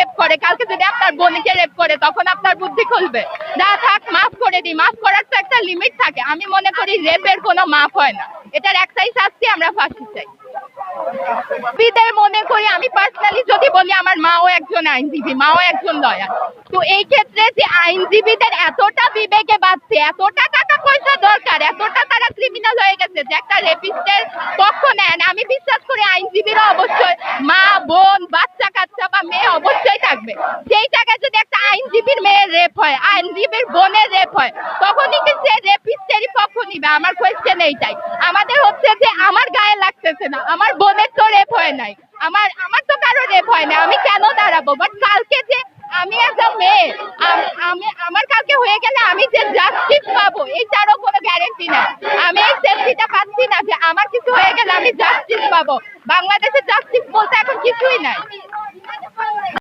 Rape করে, কালকে যদি আপনার বোনকে রেপ করে, তখন আপনার বুদ্ধি খুলবে? না থাক, মাফ করে দিই। মাফ করার তো একটা লিমিট থাকে। আমি মনে করি রেপের কোনো মাফ হয় না, এটার একটাই শাস্তি, আমরা ফাঁসি চাই। বিদায় মনে করি, আমি পার্সোনালি যদি বলি, আমার মাও একজন আইনজীবী, মাও একজন লয়ার। তো এই ক্ষেত্রে যে আইনজীবীদের এতটা বিবেকে বাঁধছে, এতটা টাকা পয়সা দরকার, এতটা তারা ক্রিমিনাল হয়ে গেছে যে একটা রেপিস্টের পক্ষ নেন, আমি বিশ্বাস করি আইনজীবীরা অবশ্যই মা, বোন, বাচ্চা কাচ্চা বা মেয়ে অবশ্যই থাকবে। সেই জায়গায় যদি একটা আইনজীবীর মেয়ের রেপ হয়, আইনজীবীর বোনের রেপ হয়, তখনই কি সে রেপিস্টেরই পক্ষ নিবে? আমার কোয়েশ্চেন এইটাই। আমাদের হচ্ছে যে আমার গায়ে লাগতেছে না, আমার বোনের তো রেপ হয় নাই, আমার তো কারো রেপ হয় না, আমি কেন দাঁড়াবো? বাট কালকে যে আমি একটা মেয়ে, আমি আমার কালকে হয়ে গেলে আমি যে জাস্টিস পাবো, এইটারও কোনো গ্যারেন্টি নাই। আমি এই সেফটিটা পাচ্ছি না যে আমার কিছু হয়ে গেলে আমি জাস্টিস পাবো। বাংলাদেশে জাস্টিস বলতে এখন কিছুই নাই।